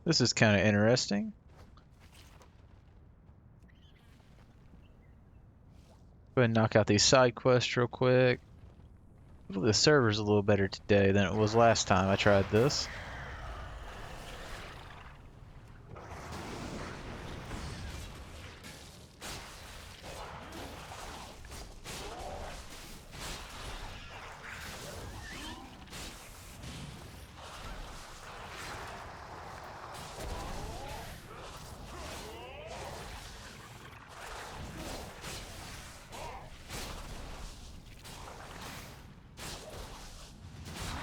This is kind of interesting. Go ahead and knock out these side quests real quick. Hopefully the server's a little better today than it was last time I tried this.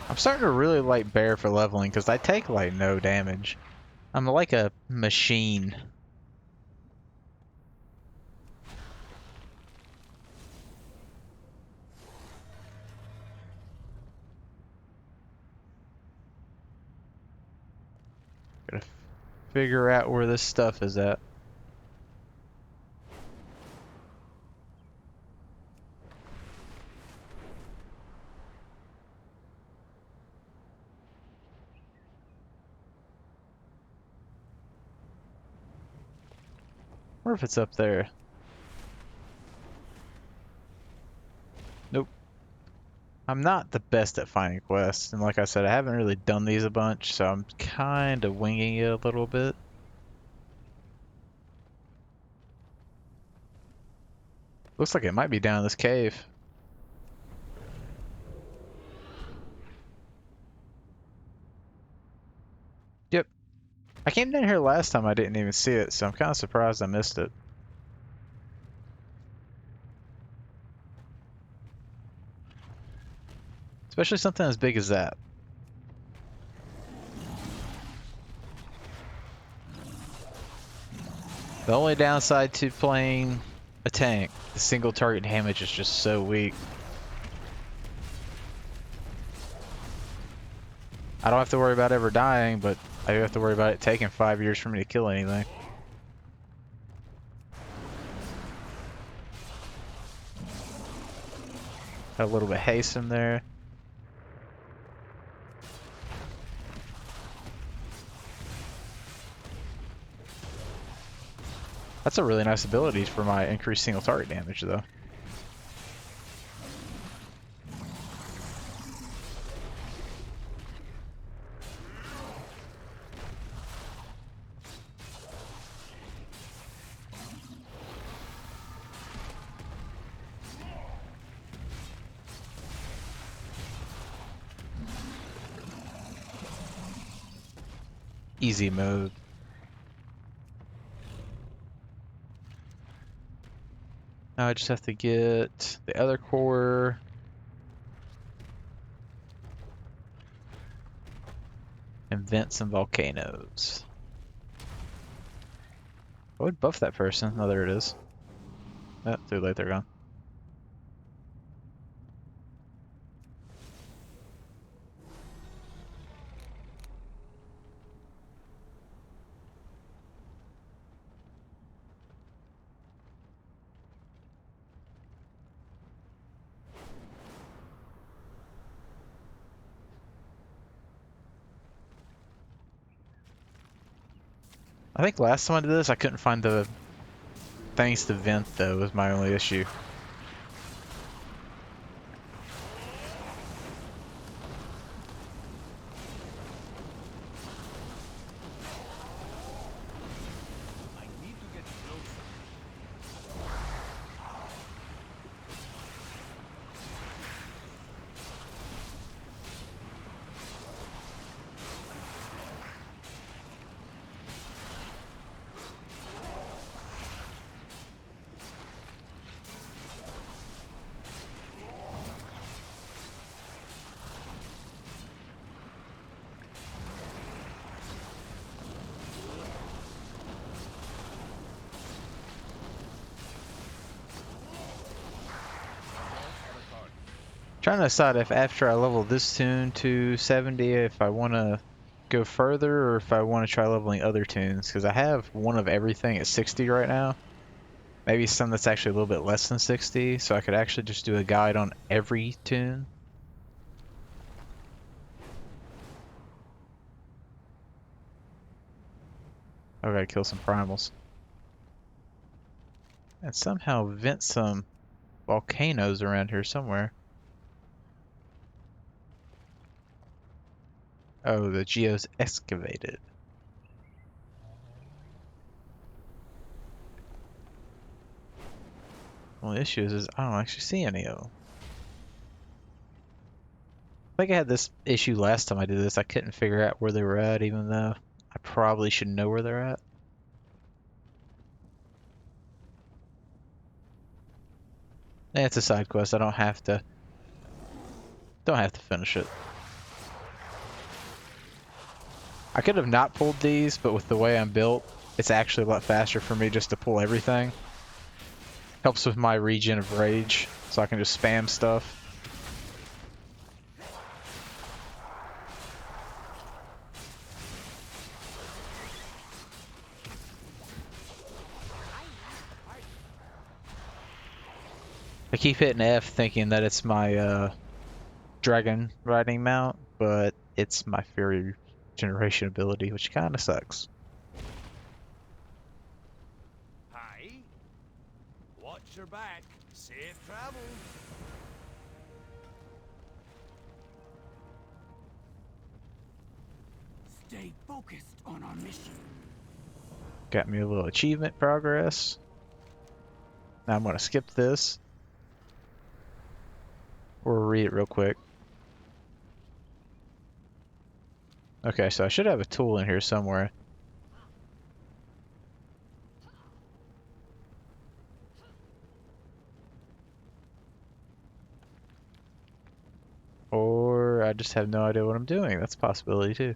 I'm starting to really like Bear for leveling because I take like no damage. I'm like a machine. Gotta figure out where this stuff is at. Or if it's up there. Nope. I'm not the best at finding quests, and like I said, I haven't really done these a bunch, so I'm kind of winging it a little bit. Looks like it might be down this cave. Yep. I came down here last time, I didn't even see it, so I'm kind of surprised I missed it. Especially something as big as that. The only downside to playing a tank, the single target damage is just so weak. I don't have to worry about ever dying, but I do have to worry about it taking 5 years for me to kill anything. Got a little bit of haste in there. That's a really nice ability for my increased single target damage, though. Easy mode. Now I just have to get the other core. And vents and volcanoes. I would buff that person. Oh, there it is. Oh, too late, they're gone. I think last time I did this, I couldn't find the things to vent, though, was my only issue. Trying to decide if after I level this tune to 70, if I want to go further or if I want to try leveling other tunes, because I have one of everything at 60 right now. Maybe some that's actually a little bit less than 60, so I could actually just do a guide on every tune. I gotta kill some primals. And somehow vent some volcanoes around here somewhere. Oh, the geo's excavated. Well, the issue is I don't actually see any of them. I think I had this issue last time I did this. I couldn't figure out where they were at, even though I probably should know where they're at. Yeah, it's a side quest. I don't have to finish it. I could have not pulled these, but with the way I'm built, it's actually a lot faster for me just to pull everything. Helps with my regen of rage, so I can just spam stuff. I keep hitting F thinking that it's my dragon riding mount, but it's my fairy generation ability, which kind of sucks. Hi. Watch your back. Safe travel. Stay focused on our mission. Got me a little achievement progress. Now I'm going to skip this. Or read it real quick. Okay, so I should have a tool in here somewhere. Or I just have no idea what I'm doing. That's a possibility too.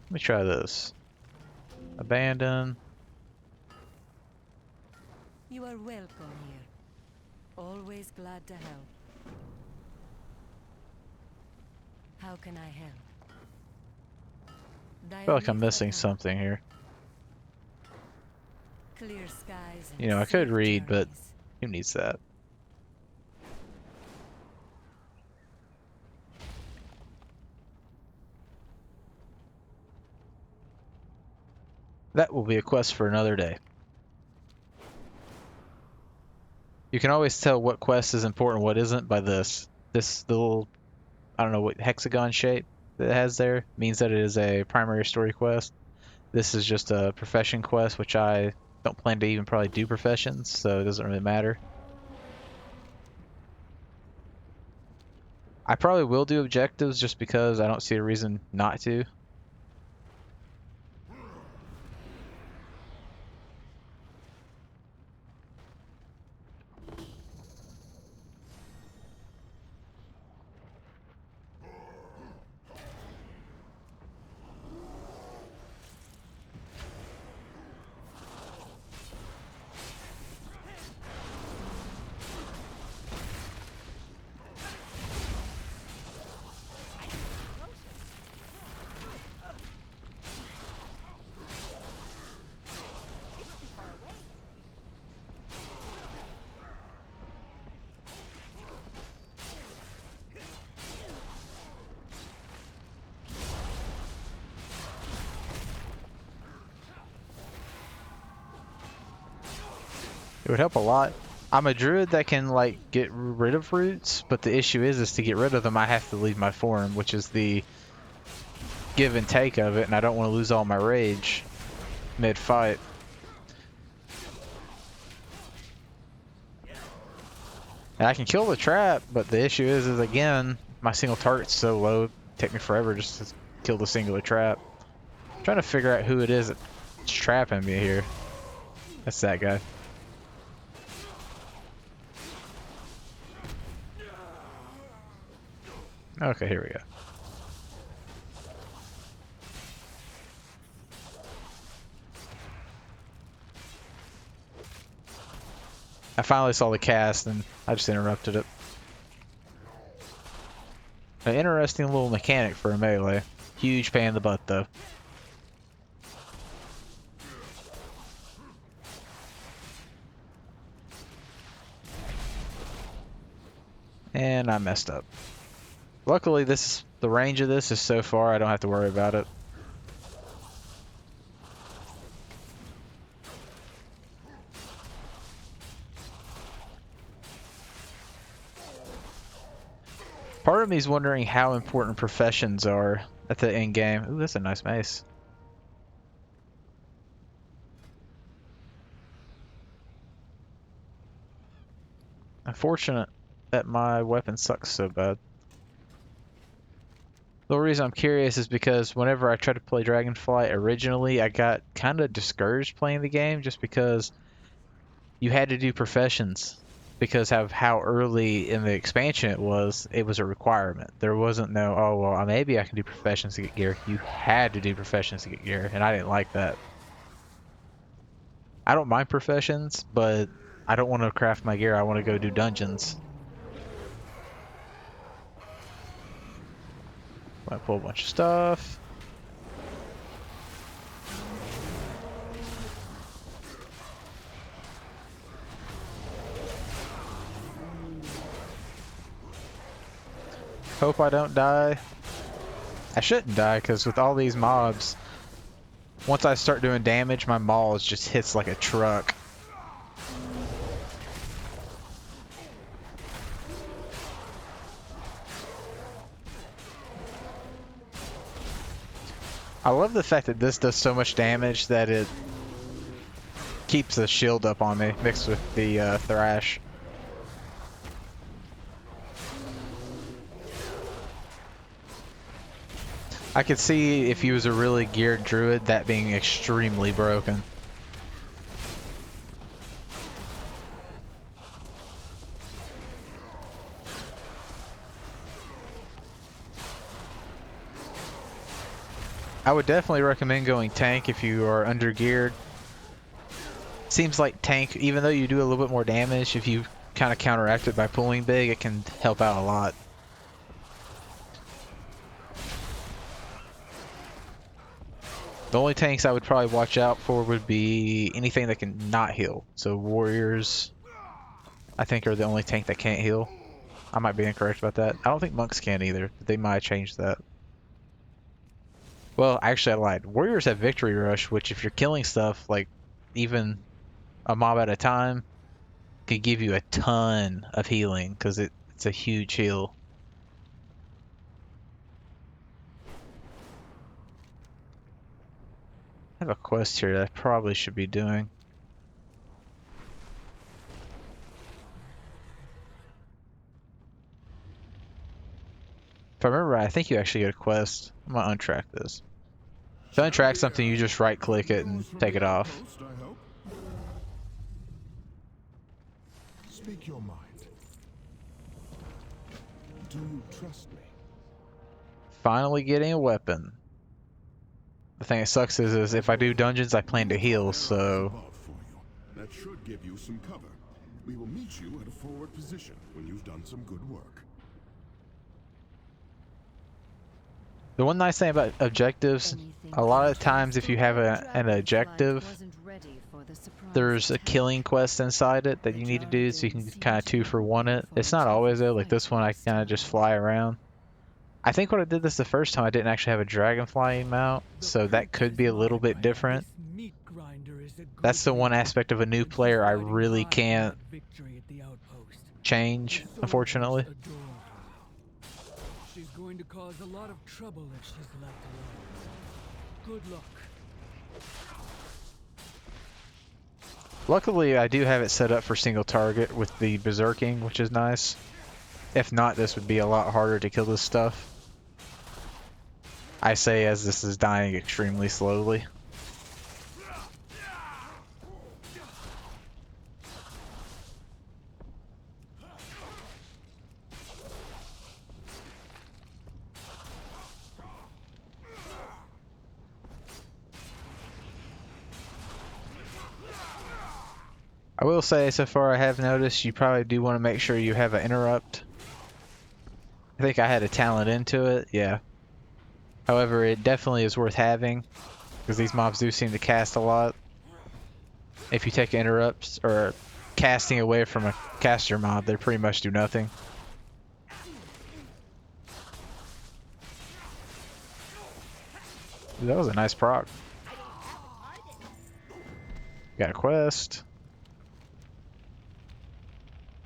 Let me try this. Abandon. You are welcome here. Always glad to help. How can I help? I feel like I'm missing something here. Clear skies and You know, I could safe read, but journeys. who needs that? That will be a quest for another day. You can always tell what quest is important and what isn't by this. This little, I don't know what hexagon shape that it has there means that it is a primary story quest. This is just a profession quest, which I don't plan to even probably do professions, so it doesn't really matter. I probably will do objectives just because I don't see a reason not to. It would help a lot. I'm a druid that can like get rid of roots, but the issue is to get rid of them I have to leave my form, which is the give and take of it, and I don't want to lose all my rage mid-fight. And I can kill the trap, but the issue is again, my single target's so low, it'd take me forever just to kill the singular trap. I'm trying to figure out who it is that's trapping me here. That's that guy. Okay, here we go. I finally saw the cast and I just interrupted it. An interesting little mechanic for a melee. Huge pain in the butt though. And I messed up. Luckily the range of this is so far I don't have to worry about it. of me is wondering how important professions are at the end game. Ooh, that's a nice mace. Unfortunate that my weapon sucks so bad. The reason I'm curious is because whenever I tried to play DragonFlight originally, I got kind of discouraged playing the game just because you had to do professions because of how early in the expansion it was a requirement. There wasn't no, oh, well, maybe I can do professions to get gear. You had to do professions to get gear, and I didn't like that. I don't mind professions, but I don't want to craft my gear. I want to go do dungeons. I pull a bunch of stuff. Hope I don't die. I shouldn't die because with all these mobs, once I start doing damage, my maul just hits like a truck. I love the fact that this does so much damage that it keeps the shield up on me, mixed with the thrash. I could see if he was a really geared druid, that being extremely broken. I would definitely recommend going tank if you are under geared. Seems like tank, even though you do a little bit more damage, if you kind of counteract it by pulling big, it can help out a lot. The only tanks I would probably watch out for would be anything that can not heal. So warriors, I think, are the only tank that can't heal. I might be incorrect about that. I don't think monks can either. But they might change that. Well, actually, I lied. Warriors have victory rush, which if you're killing stuff, like even a mob at a time, could give you a ton of healing because it's a huge heal. I have a quest here that I probably should be doing. If I remember right, I think you actually get a quest. I'm gonna untrack this. To untrack something, you just right click it and take it off. Speak your mind. Do you trust me? Finally getting a weapon. The thing that sucks is if I do dungeons, I plan to heal, so... That should give you some cover. We will meet you at a forward position when you've done some good work. The one nice thing about objectives, a lot of times if you have an objective, there's a killing quest inside it that you need to do, so you can kind of 2-for-1 it. It's not always though, like this one I kind of just fly around. I think when I did this the first time I didn't actually have a DragonFlight mount, so that could be a little bit different. That's the one aspect of a new player I really can't change, unfortunately. She's going to cause a lot of trouble if she's left alone. Good luck. Luckily, I do have it set up for single target with the berserking, which is nice. If not, this would be a lot harder to kill this stuff. I say as this is dying extremely slowly. I will say, so far I have noticed you probably do want to make sure you have an interrupt. I think I had a talent into it, yeah. However, it definitely is worth having, because these mobs do seem to cast a lot. If you take interrupts, or casting away from a caster mob, they pretty much do nothing. Ooh, that was a nice proc. Got a quest.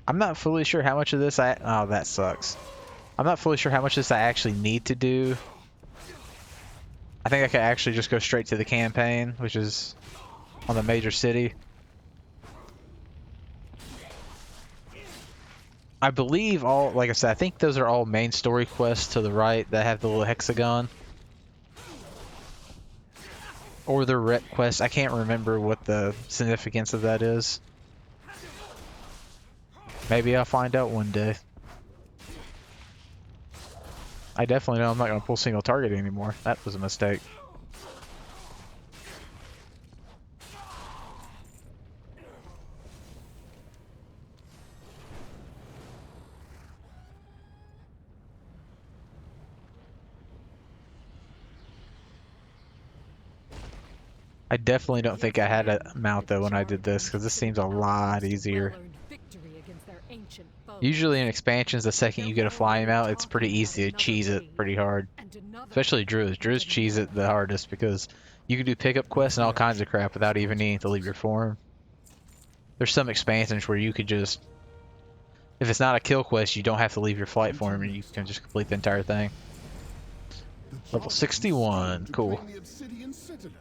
I'm not fully sure how much of this oh, that sucks. I'm not fully sure how much of this I actually need to do. I think I could actually just go straight to the campaign, which is on the major city. I believe all, like I said, I think those are all main story quests to the right that have the little hexagon. Or the rep quest. I can't remember what the significance of that is. Maybe I'll find out one day. I definitely know I'm not going to pull single target anymore. That was a mistake. I definitely don't think I had a mount though when I did this, because this seems a lot easier. Usually in expansions, the second you get a flying mount, it's pretty easy to cheese it pretty hard. Especially druids. Druids cheese it the hardest because you can do pickup quests and all kinds of crap without even needing to leave your form. There's some expansions where you could just, if it's not a kill quest, you don't have to leave your flight form and you can just complete the entire thing. Level 61, cool. The obsidian citadel,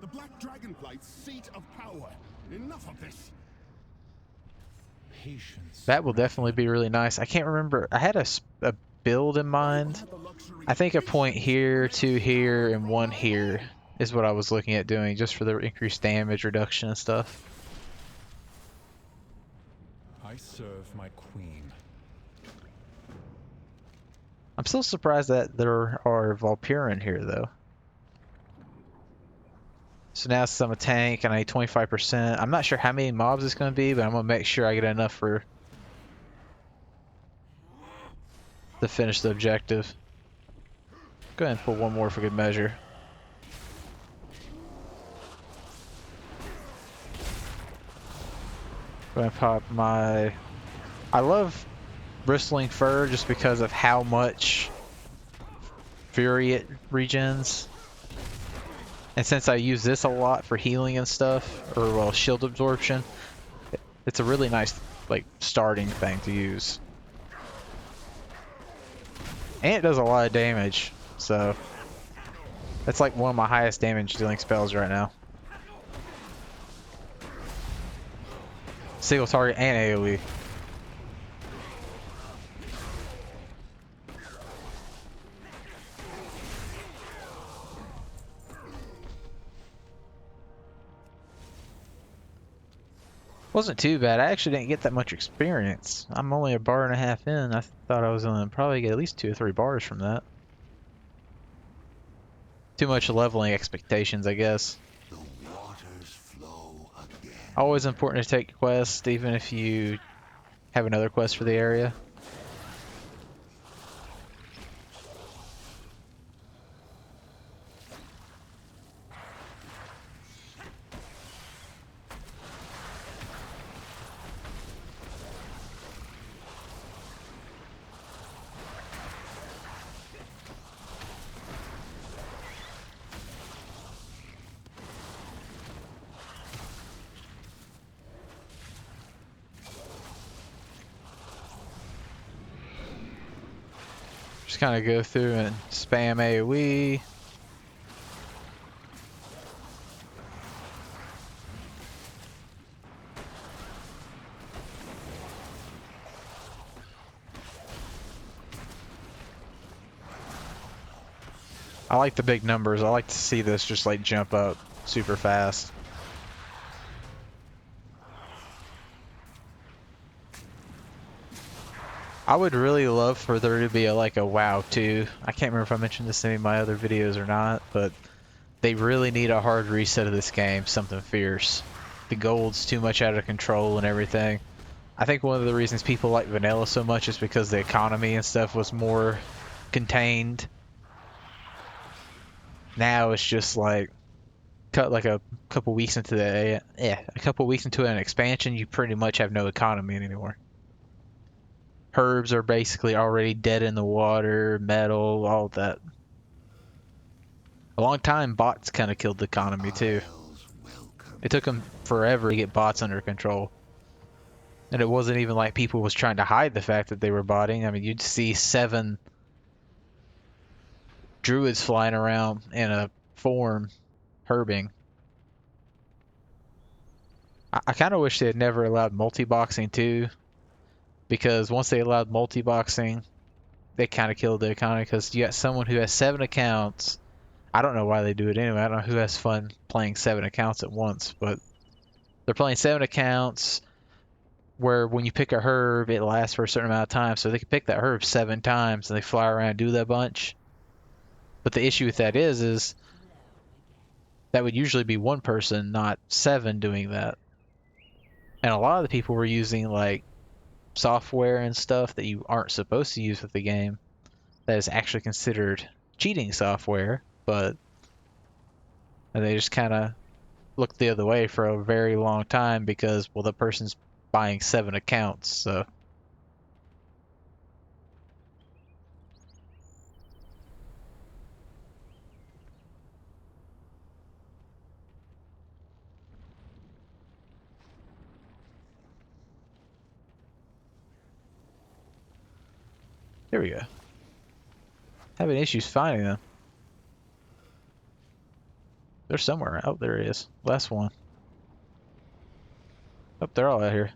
the Black Dragonflight's seat of power. Enough of this. Patience. That will definitely be really nice. I can't remember. I had a build in mind. I think a point here, two here, and one here is what I was looking at doing just for the increased damage reduction and stuff. I serve my queen. I'm still surprised that there are Valpyrin here though. So now since I'm a tank and I need 25%, I'm not sure how many mobs it's going to be, but I'm going to make sure I get enough for to finish the objective. Go ahead and pull one more for good measure. Go ahead and pop my... I love bristling fur just because of how much fury it regens. And since I use this a lot for healing and stuff, or well, shield absorption, it's a really nice like starting thing to use. And it does a lot of damage, so that's like one of my highest damage dealing spells right now. Single target and AoE. Wasn't too bad. I actually didn't get that much experience. I'm only a bar and a half in. I thought I was gonna probably get at least 2 or 3 bars from that. Too much leveling expectations, I guess. The waters flow again. Always important to take quests, even if you have another quest for the area. Just kind of go through and spam AoE. I like the big numbers. I like to see this just like jump up super fast. I would really love for there to be like a WoW 2. I can't remember if I mentioned this in any of my other videos or not, but they really need a hard reset of this game, something fierce. The gold's too much out of control and everything. I think one of the reasons people like vanilla so much is because the economy and stuff was more contained. Now it's just like cut like a couple weeks into an expansion, you pretty much have no economy anymore. Herbs are basically already dead in the water, metal, all of that. A long time, bots kind of killed the economy too. It took them forever to get bots under control. And it wasn't even like people was trying to hide the fact that they were botting. I mean, you'd see 7 druids flying around in a form, herbing. I kind of wish they had never allowed multi-boxing too, because once they allowed multi-boxing, they kind of killed the economy, because you got someone who has 7 accounts. I don't know why they do it anyway. I don't know who has fun playing 7 accounts at once, but they're playing 7 accounts where when you pick a herb, it lasts for a certain amount of time. So they can pick that herb 7 times and they fly around and do that bunch. But the issue with that is that would usually be one person, not 7 doing that. And a lot of the people were using like software and stuff that you aren't supposed to use with the game that is actually considered cheating software, but they just kind of looked the other way for a very long time because, well, the person's buying 7 accounts, so. There we go. Having issues finding them. They're somewhere. Oh, there it is. Last one. Oh, they're all out here.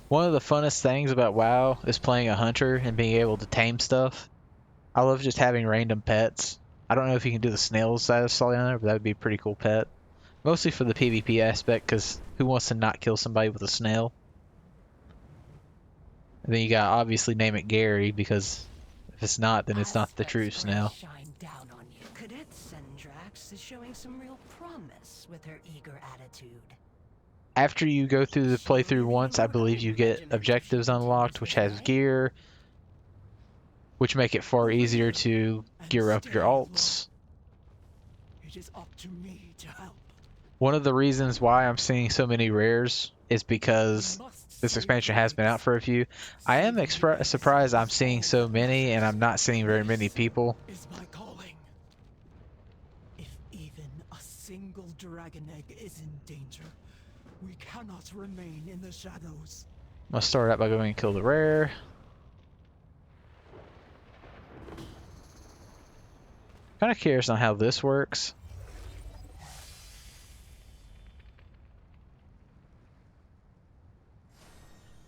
One of the funnest things about WoW is playing a hunter and being able to tame stuff. I love just having random pets. I don't know if you can do the snails that I saw down there, but that would be a pretty cool pet. Mostly for the PvP aspect, because who wants to not kill somebody with a snail? And then you gotta obviously name it Gary, because if it's not, then it's not the true snail. Shine down on you. Cadet Sendrax is showing some real promise with her eager attitude. After you go through the playthrough once, I believe you get objectives unlocked, which has gear, which make it far easier to gear up your alts. It is up to me to help. One of the reasons why I'm seeing so many rares is because this expansion has been out for a few. I am surprised I'm seeing so many, and I'm not seeing very many people. Is my calling. If even a single dragon egg is in danger, we cannot remain in the shadows. I'm gonna start out by going and kill the rare. Kind of curious on how this works.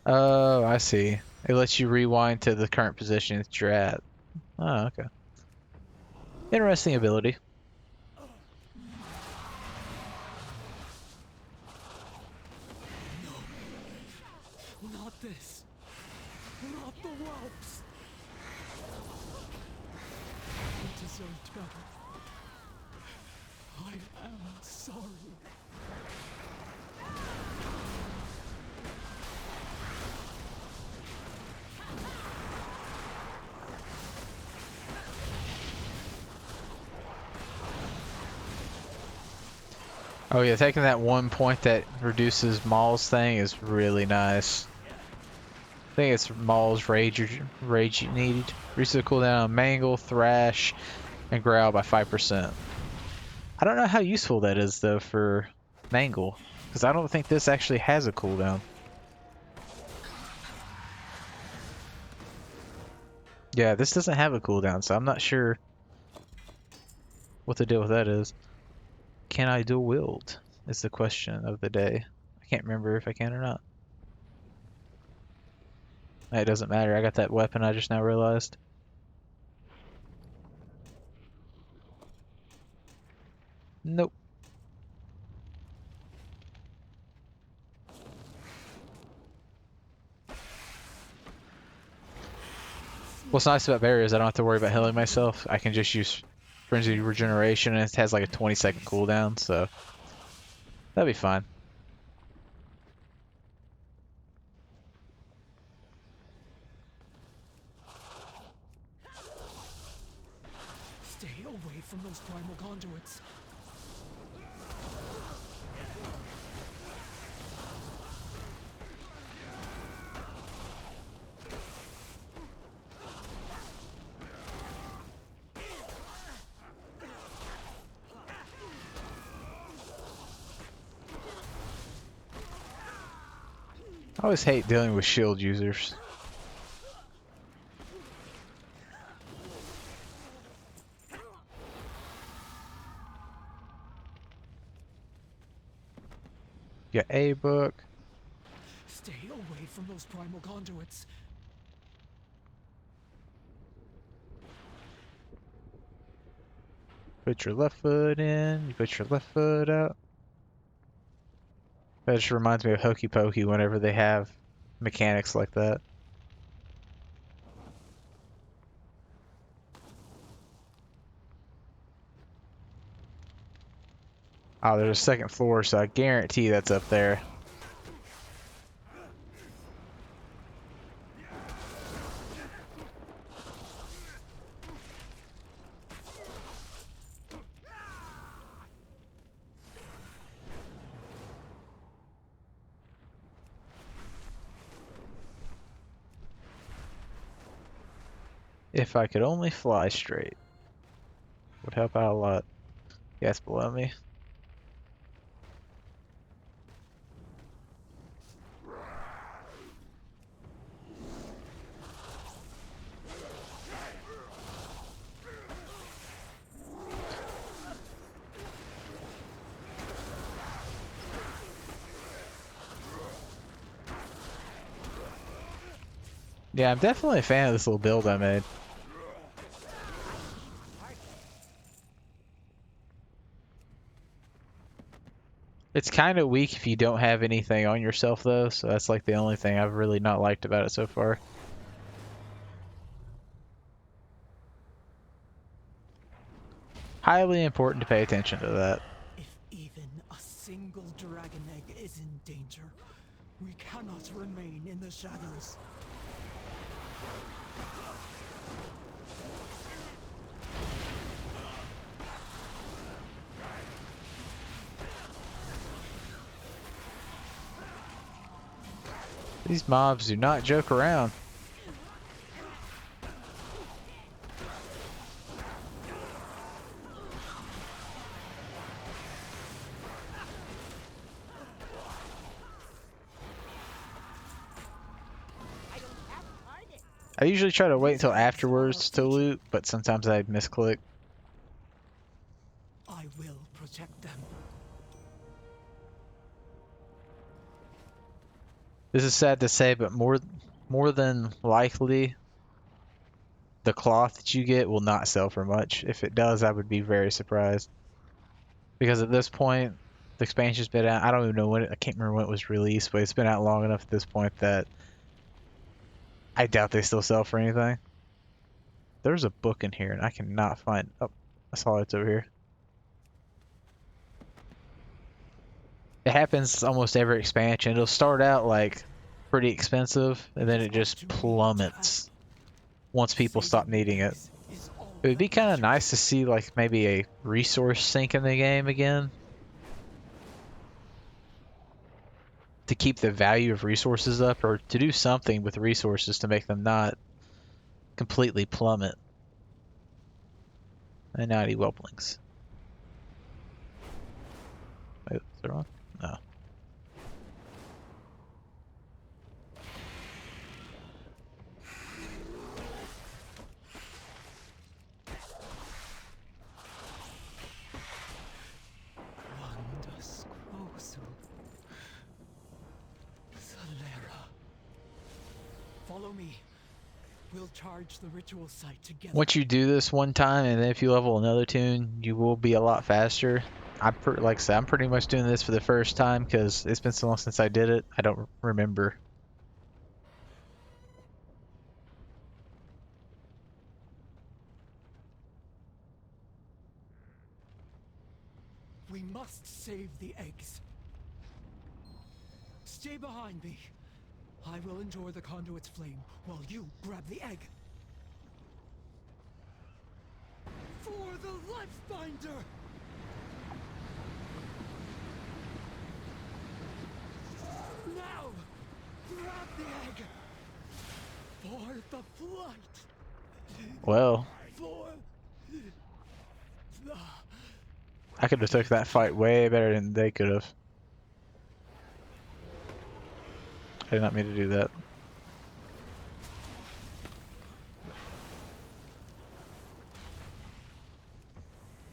Oh, I see. It lets you rewind to the current position that you're at. Oh, okay. Interesting ability. Not this. Not the whelps. You deserved better. I am sorry. Oh yeah, taking that 1 point that reduces Maul's thing is really nice. I think it's Maul's rage you need. Reduces the cooldown on Mangle, Thrash, and Growl by 5%. I don't know how useful that is though for Mangle, because I don't think this actually has a cooldown. Yeah, this doesn't have a cooldown, so I'm not sure what the deal with that is. Can I dual wield? Is the question of the day. I can't remember if I can or not. It doesn't matter. I got that weapon I just now realized. Nope. What's nice about Barrier is I don't have to worry about healing myself. I can just use Frenzy Regeneration, and it has like a 20-second cooldown, so that'd be fine. Stay away from those primal conduits. I always hate dealing with shield users. Get a book. Stay away from those primal conduits. Put your left foot in. You put your left foot out. That just reminds me of Hokey Pokey whenever they have mechanics like that. Oh, there's a second floor, so I guarantee that's up there. If I could only fly straight, would help out a lot. Yes, below me. Yeah, I'm definitely a fan of this little build I made. It's kind of weak if you don't have anything on yourself, though, so that's like the only thing I've really not liked about it so far. Highly important to pay attention to that. If even a single dragon egg is in danger, we cannot remain in the shadows. These mobs do not joke around. I usually try to wait until afterwards to loot, but sometimes I misclick. I will protect them. This is sad to say, but more than likely, the cloth that you get will not sell for much. If it does, I would be very surprised. Because at this point, the expansion's been out. I don't even know when I can't remember when it was released, but it's been out long enough at this point that I doubt they still sell for anything. There's a book in here, and I cannot find. Oh, I saw it's over here. It happens almost every expansion. It'll start out like pretty expensive, and then it just plummets once people stop needing it. It would be kind of nice to see like maybe a resource sink in the game again to keep the value of resources up, or to do something with resources to make them not completely plummet. And now I need whelplings. Wait, is that wrong? No. Follow me. We'll charge the ritual site together. Once you do this one time, and then if you level another tune, you will be a lot faster. Like I said, I'm pretty much doing this for the first time because it's been so long since I did it. I don't remember. We must save the eggs. Stay behind me. I will endure the conduit's flame while you grab the egg. For the Lifebinder! Now! Grab the egg! For the flight! Well, For the... I could have took that fight way better than they could have. I did not mean to do that.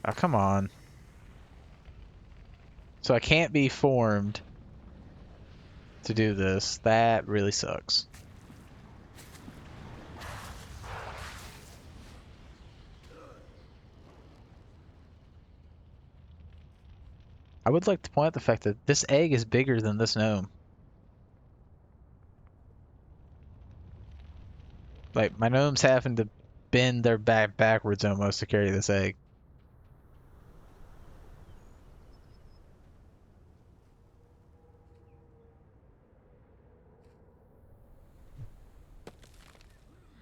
Oh, come on. So I can't be formed to do this. That really sucks. I would like to point out the fact that this egg is bigger than this gnome. Like, my gnome's having to bend their back backwards almost to carry this egg.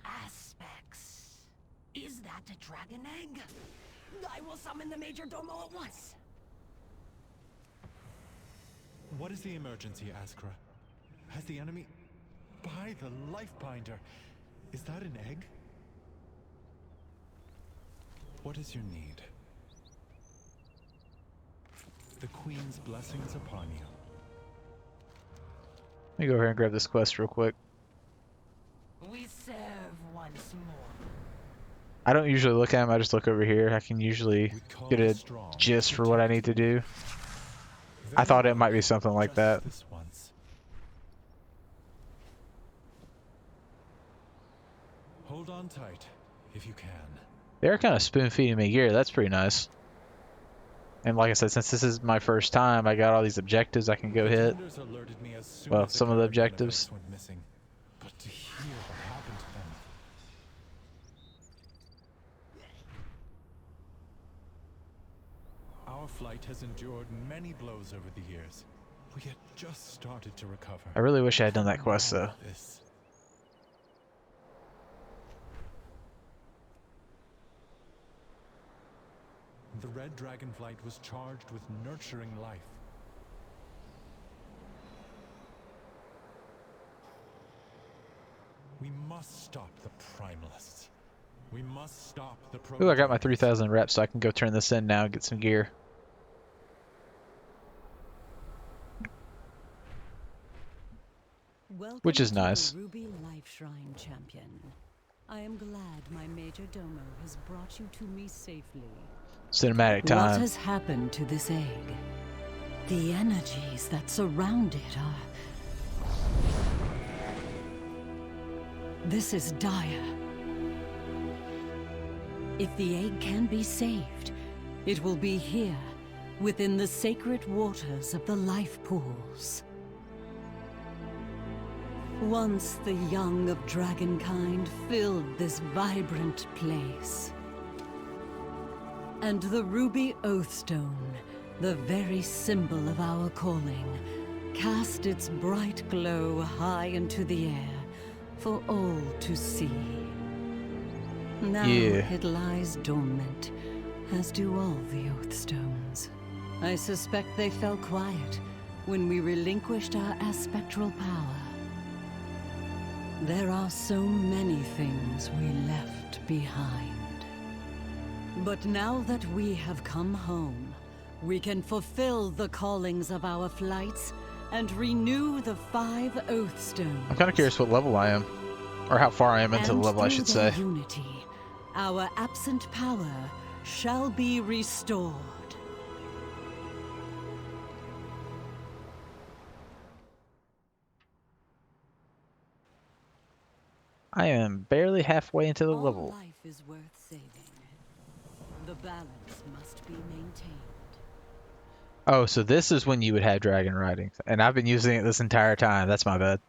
Aspects. Is that a dragon egg? I will summon the Major Domo at once. What is the emergency, Askra? Has the enemy... By the life binder! Is that an egg? What is your need? The Queen's blessings upon you. Let me go over here and grab this quest real quick. We serve once more. I don't usually look at them, I just look over here. I can usually get a gist for what I need to do. I thought it might be something like that. This once. Hold on tight, if you can. They're kind of spoon feeding me gear. That's pretty nice. And like I said, since this is my first time, I got all these objectives I can go hit. Well, some of the objectives. But to hear what happened to them. Our flight has endured many blows over the years. We had just started to recover. I really wish I had done that quest though. The red dragonflight was charged with nurturing life. We must stop the primalists. We must stop the Ooh, I got my 3,000 reps, so I can go turn this in now and get some gear. Which is nice. Ruby Life Shrine champion. I am glad my Major Domo has brought you to me safely. Cinematic time. What has happened to this egg? The energies that surround it are... This is dire. If the egg can be saved, it will be here, within the sacred waters of the life pools. Once the young of dragonkind filled this vibrant place. And the ruby oathstone, the very symbol of our calling, cast its bright glow high into the air for all to see. Now it lies dormant, as do all the oathstones. I suspect they fell quiet when we relinquished our aspectral power. There are so many things we left behind. But now that we have come home, we can fulfill the callings of our flights and renew the 5 Oathstones. I'm kind of curious what level I am, or how far I am into the level, I should say. And through their unity, our absent power shall be restored. I am barely halfway into the All level. life is worth saving. The balance must be maintained. Oh, so this is when you would have dragon riding, and I've been using it this entire time. That's my bad.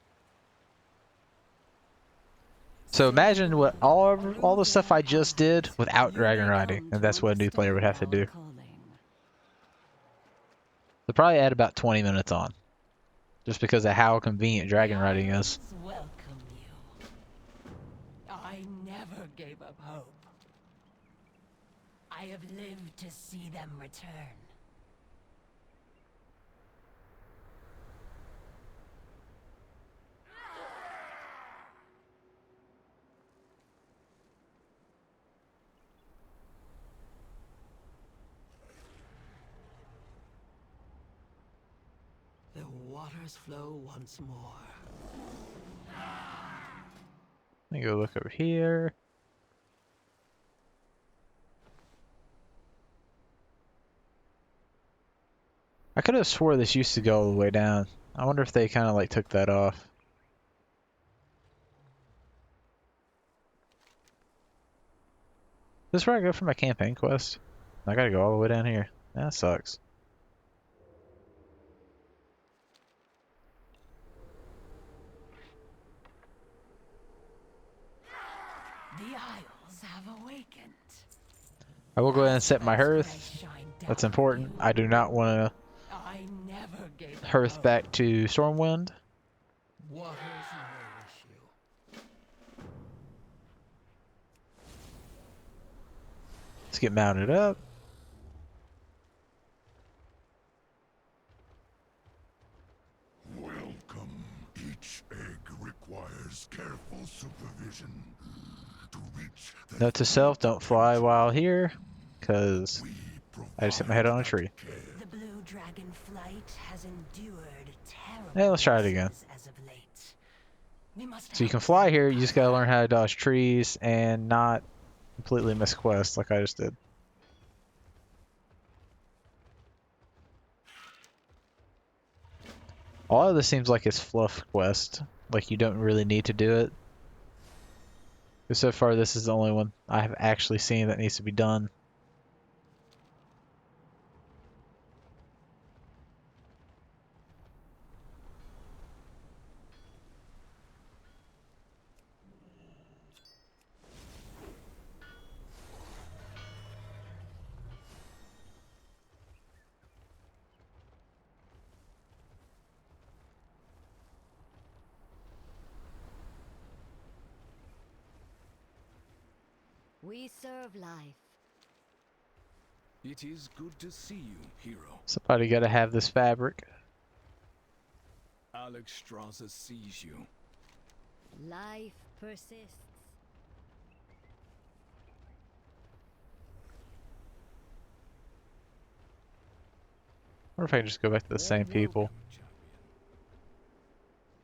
So imagine what all the stuff I just did without dragon riding, and that's what a new player would have to do. They'll probably add about 20 minutes on, just because of how convenient dragon riding is. Welcome you. I never gave up hope. I have lived to see them return. The waters flow once more. Let me go look over here. I could have swore this used to go all the way down. I wonder if they kind of like took that off. Is this where I go for my campaign quest? I gotta go all the way down here. That sucks. The Isles have awakened. I will go ahead and set my Aspects may hearth. shine That's down important. on you. I do not want I never gave to up hearth hope. back to Stormwind. Waters nourish you. Let's get mounted up. Welcome. Each egg requires careful supervision to reach the Note to self, don't fly while here, because we I just hit my head on a provide tree. that care. The blue DragonFlight has endured terrible Hey, let's try it again. losses as of late. We must So you can help fly them here, you just gotta recover. learn how to dodge trees and not completely miss quests like I just did. All of this seems like it's fluff quest, like you don't really need to do it. But so far this is the only one I have actually seen that needs to be done. We serve life. It is good to see you, hero. Somebody gotta have this fabric. Alex Strasser sees you. Life persists. I wonder if I can just go back to the same people. Welcome,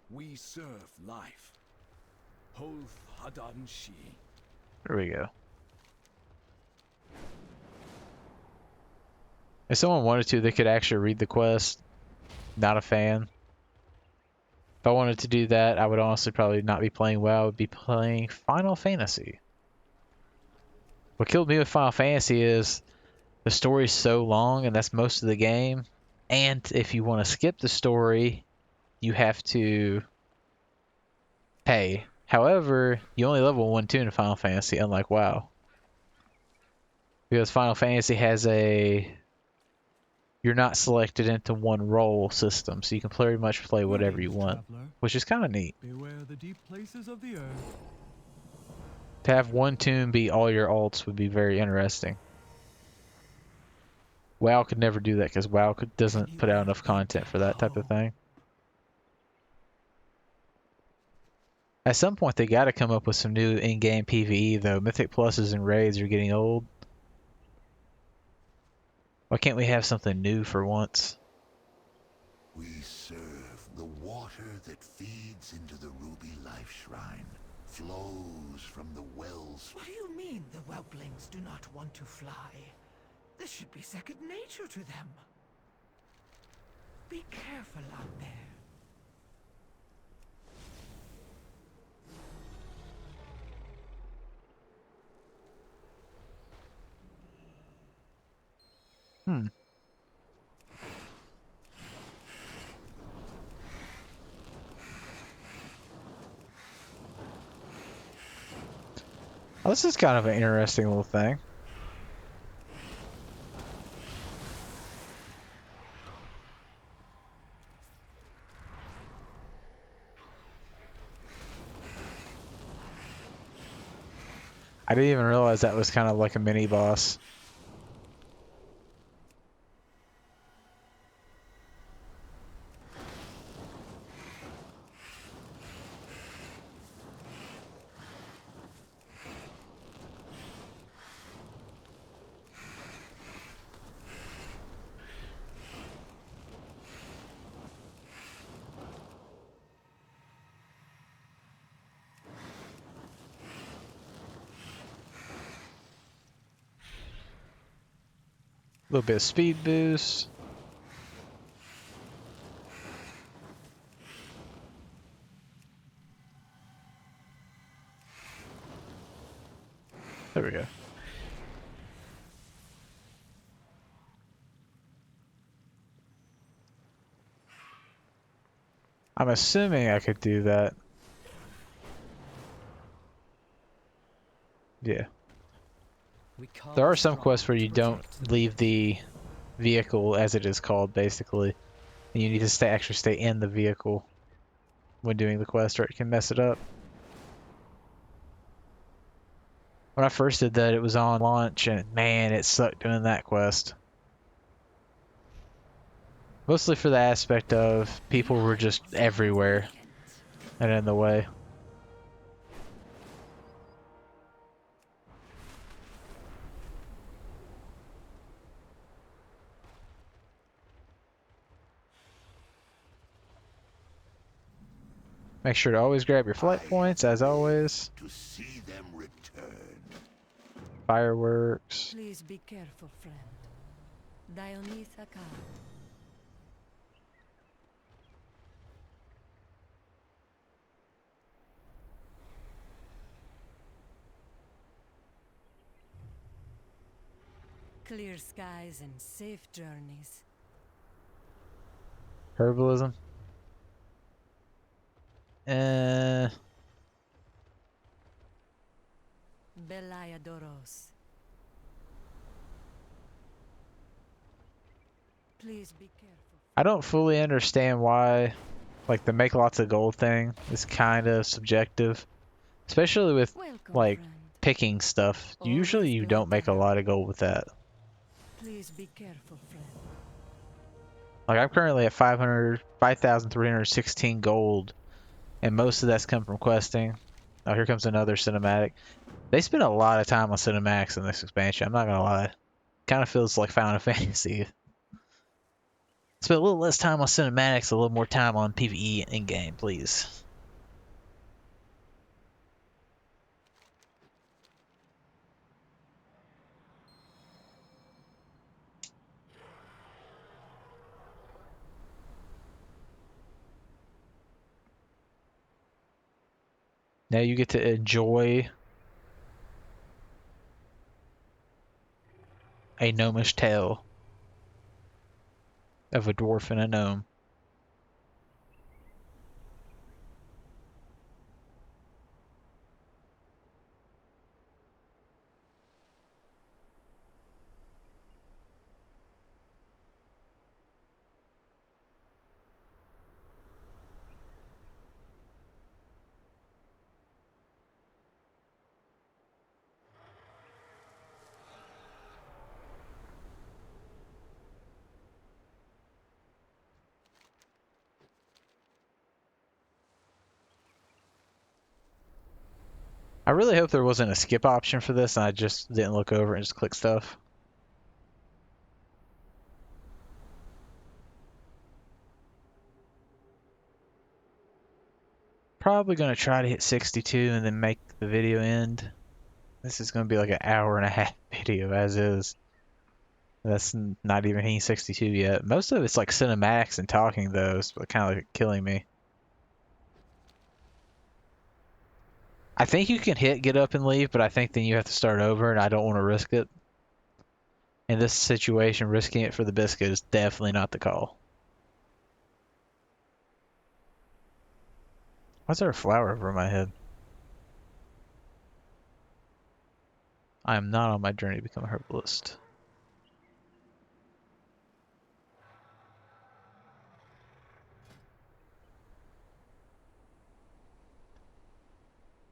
champion. We serve life. Hoth Hadan Shi. There we go. If someone wanted to, they could actually read the quest. Not a fan. If I wanted to do that, I would honestly probably not be playing WoW. I would be playing Final Fantasy. What killed me with Final Fantasy is the story's so long, and that's most of the game. And if you want to skip the story, you have to pay. However, you only level 1 tune in Final Fantasy, unlike WoW. Because Final Fantasy has a... You're not selected into one role system, so you can pretty much play whatever you Greetings, want, traveler. which is kind of neat. Beware the deep places of the earth. To have one tune be all your alts would be very interesting. WoW could never do that because WoW doesn't put out enough content for that type of thing. At some point, they got to come up with some new in-game PvE, though. Mythic Pluses and raids are getting old. Why can't we have something new for once? We serve the water that feeds into the Ruby Life Shrine, flows from the wells. What do you mean the whelplings do not want to fly? This should be second nature to them. Be careful out there. Oh, this is kind of an interesting little thing. I didn't even realize that was kind of like a mini boss. little bit of speed boost. There we go. I'm assuming I could do that. Yeah. There are some quests where you don't leave the vehicle, as it is called, basically. And you need to actually stay in the vehicle when doing the quest, or it can mess it up. When I first did that, it was on launch, and man, it sucked doing that quest. Mostly for the aspect of people were just everywhere and in the way. Make sure to always grab your flight points, as always. To see them return. Fireworks. Please be careful, friend. Dionetha Ka. Clear skies and safe journeys. Herbalism. Belayadoros. Please be careful. I don't fully understand why, like, the make lots of gold thing is kind of subjective. Especially with, Welcome, like, friend. picking stuff. Usually you don't make a lot of gold with that. Please be careful, friend. Like, I'm currently at 5,316 gold, and most of that's come from questing. Oh, here comes another cinematic. They spend a lot of time on cinematics in this expansion, I'm not gonna lie. Kind of feels like Final Fantasy. Spend a little less time on cinematics, a little more time on PvE in-game, please. Now you get to enjoy a gnomish tale of a dwarf and a gnome. I really hope there wasn't a skip option for this and I just didn't look over and just click stuff. Probably going to try to hit 62 and then make the video end. This is going to be like an hour and a half video as is. That's not even hitting 62 yet. Most of it's like cinematics and talking though, so kind of like killing me. I think you can hit get up and leave, but I think then you have to start over and I don't want to risk it. In this situation, risking it for the biscuit is definitely not the call. Why is there a flower over my head? I am not on my journey to become a herbalist.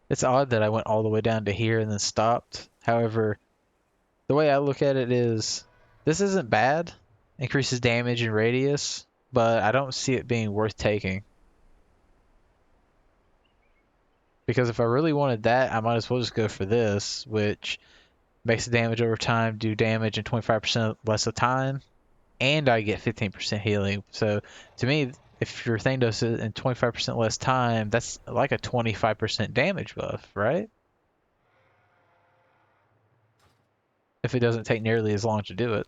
It's odd that I went all the way down to here and then stopped. However, the way I look at it is, this isn't bad. Increases damage and radius, but I don't see it being worth taking. Because if I really wanted that, I might as well just go for this, which makes the damage over time do damage in 25% less of time, and I get 15% healing. So to me, if your thing does it in 25% less time, that's like a 25% damage buff, right? If it doesn't take nearly as long to do it.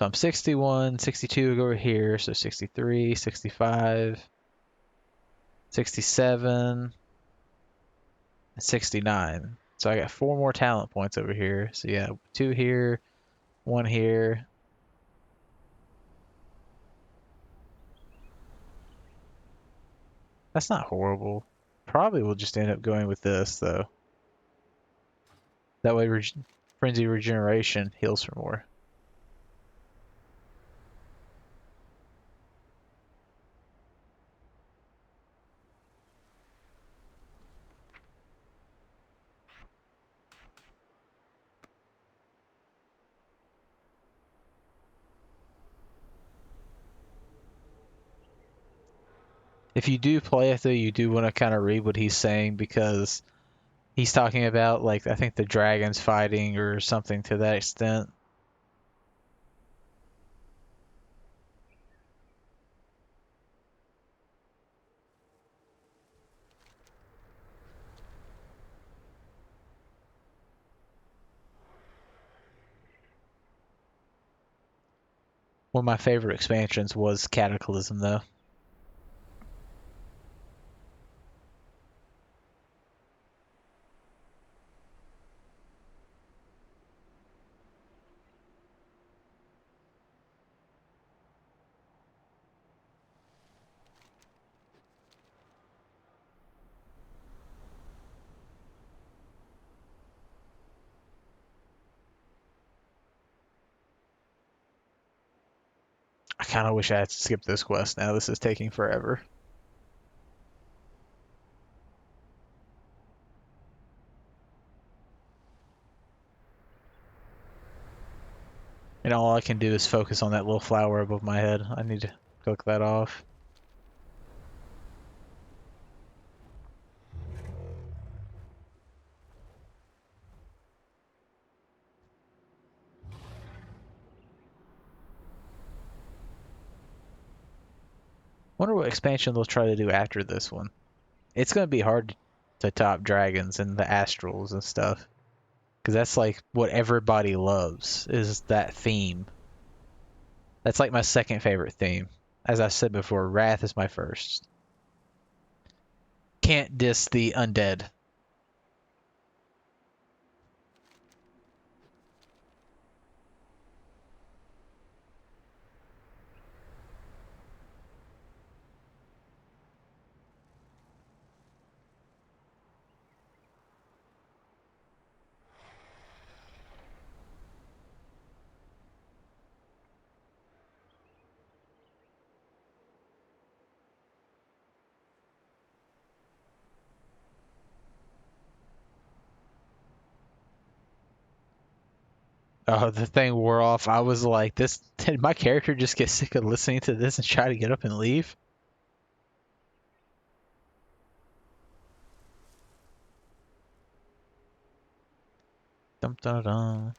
So I'm 61, 62 go over here, so 63, 65, 67, 69. So I got 4 more talent points over here. So yeah, 2 here, 1 here. That's not horrible. Probably we'll just end up going with this though. That way Frenzy Regeneration heals for more. If you do play it though, you do want to kind of read what he's saying because he's talking about, like, I think the dragons fighting or something to that extent. One of my favorite expansions was Cataclysm though. I kind of wish I had skipped this quest now. This is taking forever. And all I can do is focus on that little flower above my head. I need to click that off. Wonder what expansion they'll try to do after this one. It's going to be hard to top dragons and the astrals and stuff. Because that's like what everybody loves, is that theme. That's like my second favorite theme. As I said before, Wrath is my first. Can't diss the undead. Oh, the thing wore off. I was like, this, did my character just get sick of listening to this and try to get up and leave? Dum dum dum.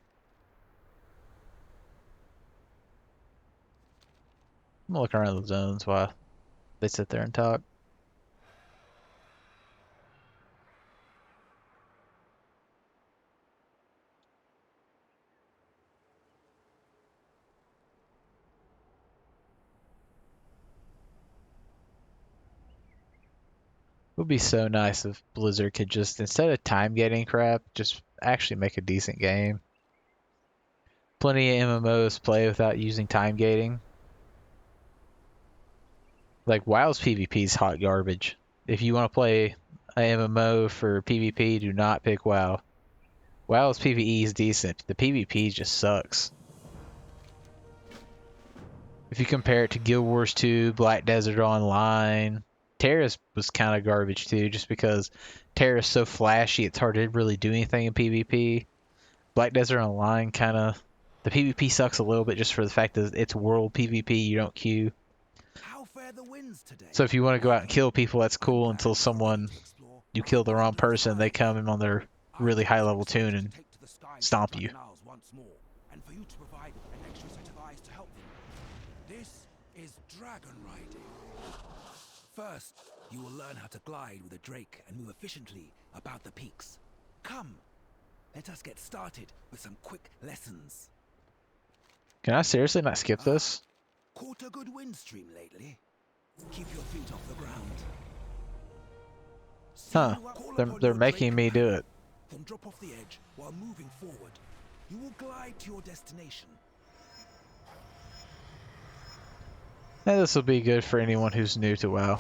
I'm gonna look around the zones while they sit there and talk. It would be so nice if Blizzard could just, instead of time gating crap, just actually make a decent game. Plenty of MMOs play without using time gating. Like WoW's PvP is hot garbage. If you want to play a MMO for PvP, do not pick WoW. WoW's PvE is decent. The PvP just sucks. If you compare it to Guild Wars 2, Black Desert Online, Terra's was kind of garbage too, just because Terra's so flashy, it's hard to really do anything in PvP. Black Desert Online kind of, the PvP sucks a little bit just for the fact that it's world PvP, you don't queue. How fare the winds today? So if you want to go out and kill people, that's cool until you kill the wrong person, they come in on their really high level tune and stomp you. And for you to provide an extra set of eyes to help them. This is dragon riding. First, you will learn how to glide with a drake and move efficiently about the peaks. Come, let us get started with some quick lessons. Can I seriously not skip this? Caught a good wind stream lately? Keep your feet off the ground. Huh. Call They're, upon they're your making Drake me do companion, it. then drop off the edge while moving forward. You will glide to your destination. And this will be good for anyone who's new to WoW.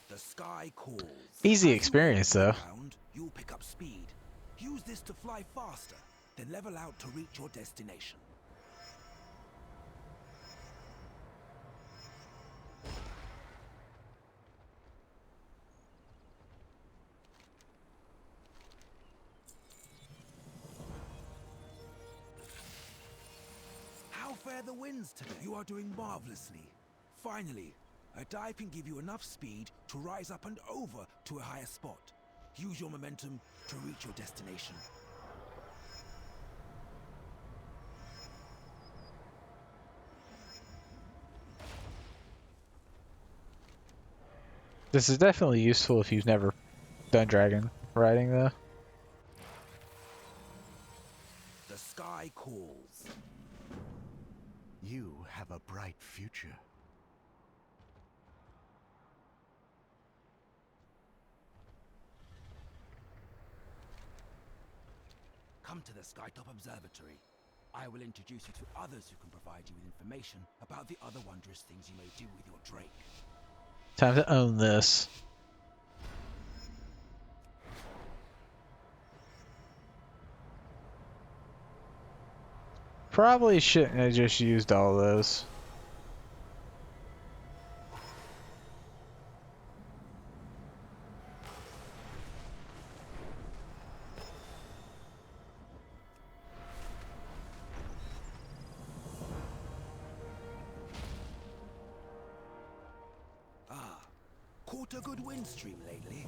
The sky calls. Easy As you experience, roll though. to the ground, you'll pick up speed. Use this to fly faster, then level out to reach your destination. How fare the winds today? You are doing marvelously. Finally, a dive can give you enough speed to rise up and over to a higher spot. Use your momentum to reach your destination. This is definitely useful if you've never done dragon riding, though. The sky calls. You have a bright future. Come to the Skytop Observatory. I will introduce you to others who can provide you with information about the other wondrous things you may do with your Drake. Time to own this. Probably shouldn't have just used all those. Caught a good wind stream lately?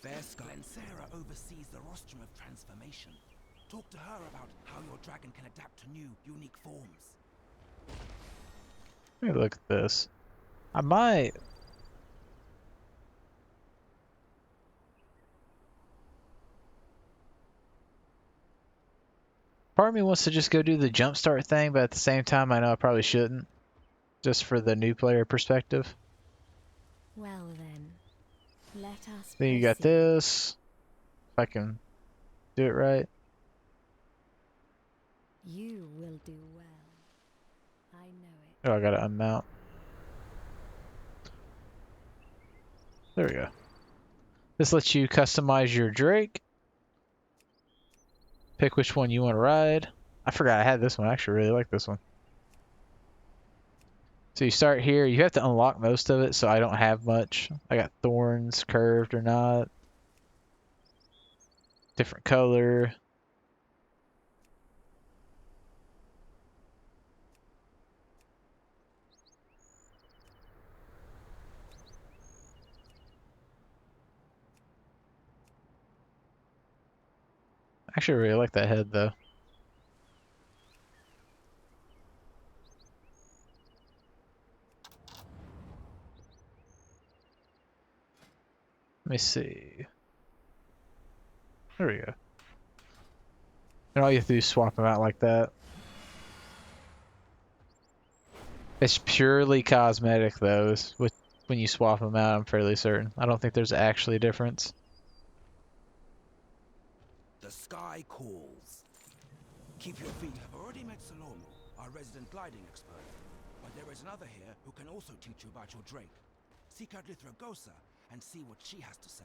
Fair Sky and Sarah oversees the rostrum of transformation. Talk to her about how your dragon can adapt to new, unique forms. Let me look at this. I might. Part of me wants to just go do the jumpstart thing, but at the same time, I know I probably shouldn't. Just for the new player perspective. Well then, let us Then you got proceed. this. If I can do it right. You will do well. I know it. Oh, I gotta unmount. There we go. This lets you customize your Drake. Pick which one you want to ride. I forgot I had this one. I actually really like this one. So you start here. You have to unlock most of it, so I don't have much. I got thorns, curved or not. Different color. I actually really like that head, though. Let me see. There we go. And all you have to do is swap them out like that. It's purely cosmetic, though. When you swap them out, I'm fairly certain. I don't think there's actually a difference. The sky calls. Keep your feet. I've already met Salome, our resident gliding expert. But there is another here who can also teach you about your Drake. Seek out Lythragosa and see what she has to say.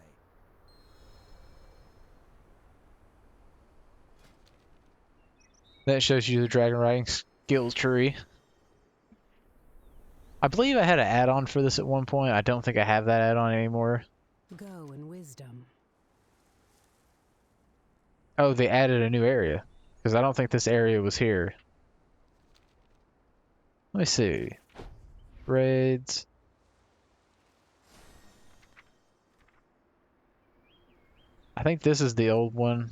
That shows you the dragon riding skill tree. I believe I had an add-on for this at one point. I don't think I have that add-on anymore. Go in wisdom. Oh, they added a new area. Because I don't think this area was here. Let me see. Raids. I think this is the old one,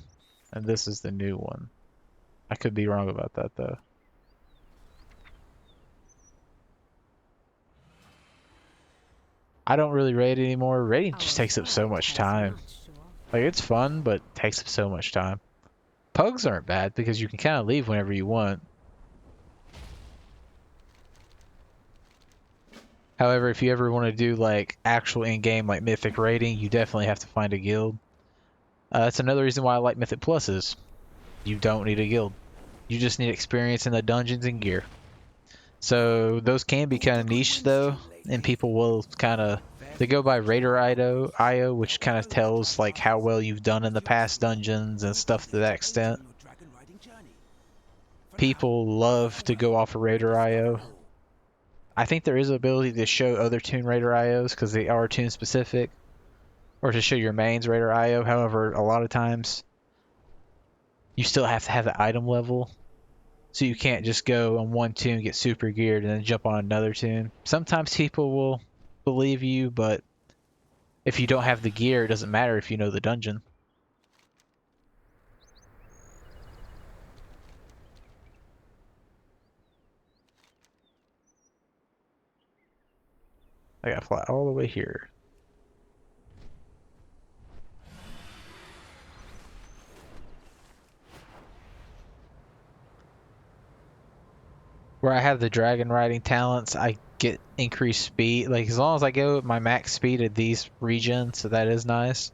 and this is the new one. I could be wrong about that, though. I don't really raid anymore. Raiding just Our takes up so fort much has time. much to offer. Like, it's fun, but it takes up so much time. Pugs aren't bad because you can kind of leave whenever you want. However, if you ever want to do like actual in-game like Mythic raiding, you definitely have to find a guild. That's another reason why I like Mythic Pluses. You don't need a guild. You just need experience in the dungeons and gear. So those can be kind of niche though, and people will kind of they go by Raider IO, which kind of tells like how well you've done in the past dungeons and stuff to that extent. People love to go off of Raider IO. I think there is an ability to show other Toon Raider IOs because they are Toon specific, or to show your mains Raider IO. However, a lot of times you still have to have the item level. So you can't just go on one toon, get super geared, and then jump on another toon. Sometimes people will believe you, but if you don't have the gear, it doesn't matter if you know the dungeon. I gotta fly all the way here. Where I have the dragon riding talents, I get increased speed. Like, as long as I go at my max speed at these regions, so that is nice.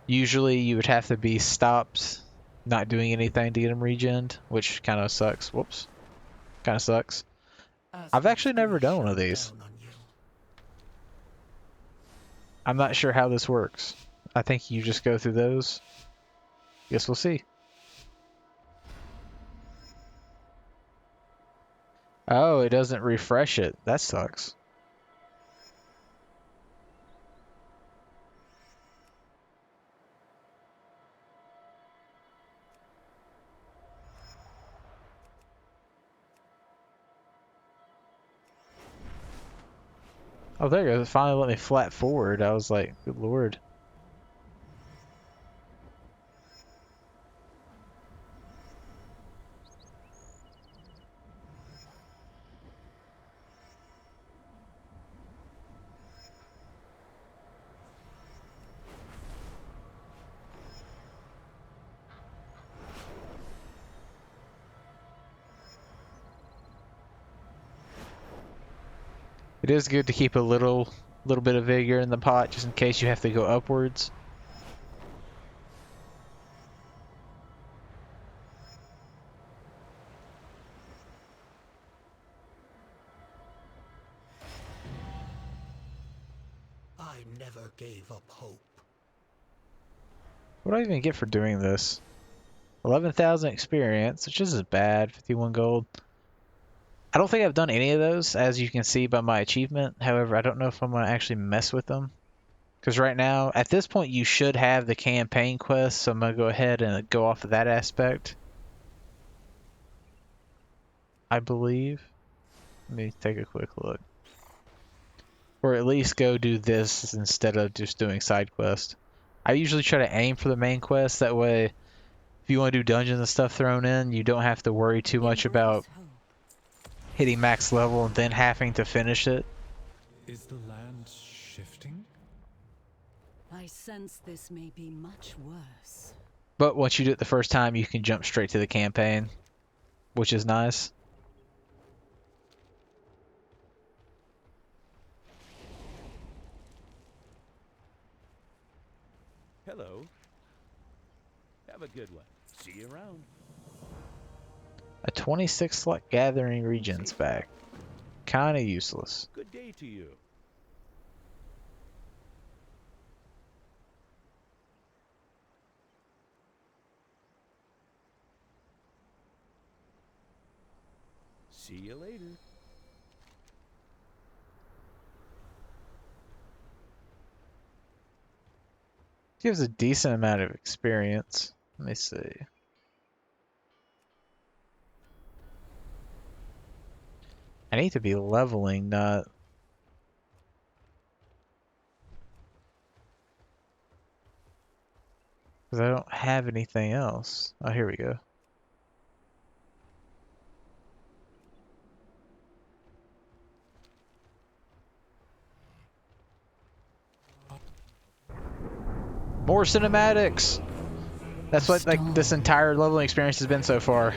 Usually you would have to be stopped, not doing anything to get them regened, which kind of sucks. Whoops. Kind of sucks. I've actually never done one of these. I'm not sure how this works. I think you just go through those. Guess we'll see. Oh, it doesn't refresh it. That sucks. Oh, there you go. It finally let me flat forward. I was like, good lord. It is good to keep a little bit of vigor in the pot just in case you have to go upwards. I never gave up hope. What do I even get for doing this? 11,000 experience, which isn't bad. 51 gold. I don't think I've done any of those, as you can see by my achievement. However, I don't know if I'm going to actually mess with them. Because right now, at this point, you should have the campaign quest, so I'm going to go ahead and go off of that aspect. I believe. Let me take a quick look. Or at least go do this instead of just doing side quest. I usually try to aim for the main quest, that way if you want to do dungeons and stuff thrown in, you don't have to worry too much about hitting max level and then having to finish it. Is the land shifting? I sense this may be much worse. But once you do it the first time, you can jump straight to the campaign, which is nice. Hello. Have a good one. See you around. A 26 slot gathering regions back. Kinda useless. Good day to you. See you later. Gives a decent amount of experience. Let me see. I need to be leveling, not... Because I don't have anything else. Oh, here we go. More cinematics! That's what like this entire leveling experience has been so far.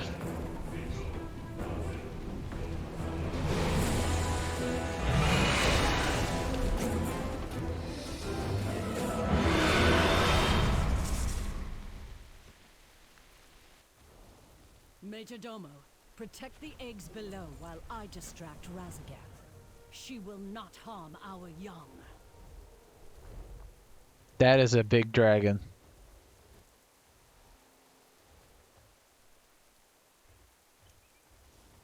Major Domo, protect the eggs below while I distract Razagath. She will not harm our young. That is a big dragon.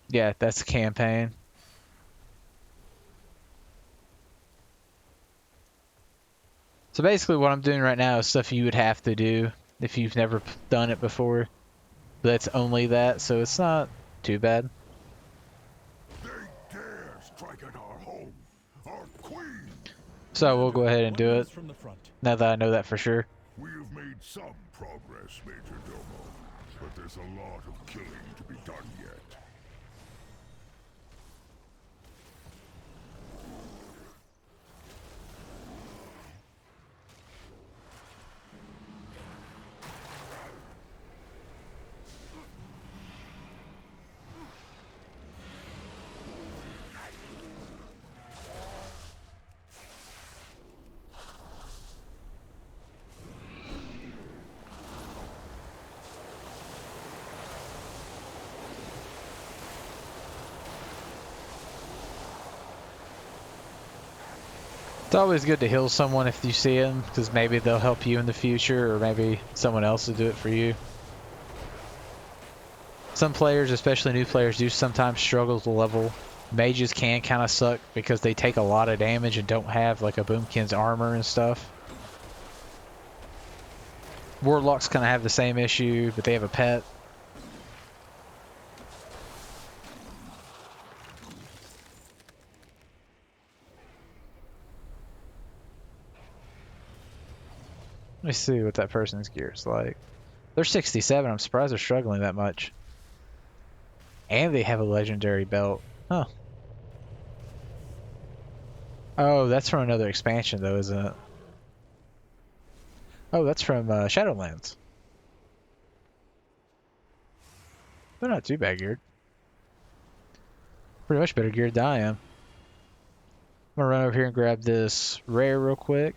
Yeah, that's a campaign. So basically what I'm doing right now is stuff you would have to do if you've never done it before. But it's only that, so it's not too bad. They dare strike at our home, our queen. So we'll go ahead and do it, From the front. now that I know that for sure. We have made some progress, Major Domo, but there's a lot of killing to be done yet. It's always good to heal someone if you see them, because maybe they'll help you in the future, or maybe someone else will do it for you. Some players, especially new players, do sometimes struggle to level. Mages can kind of suck because they take a lot of damage and don't have like a Boomkin's armor and stuff. Warlocks kind of have the same issue, but they have a pet. Let me see what that person's gear is like. They're 67. I'm surprised they're struggling that much. And they have a legendary belt. Huh. Oh, that's from another expansion though, isn't it? Oh, that's from Shadowlands. They're not too bad geared. Pretty much better geared than I am. I'm gonna run over here and grab this rare real quick.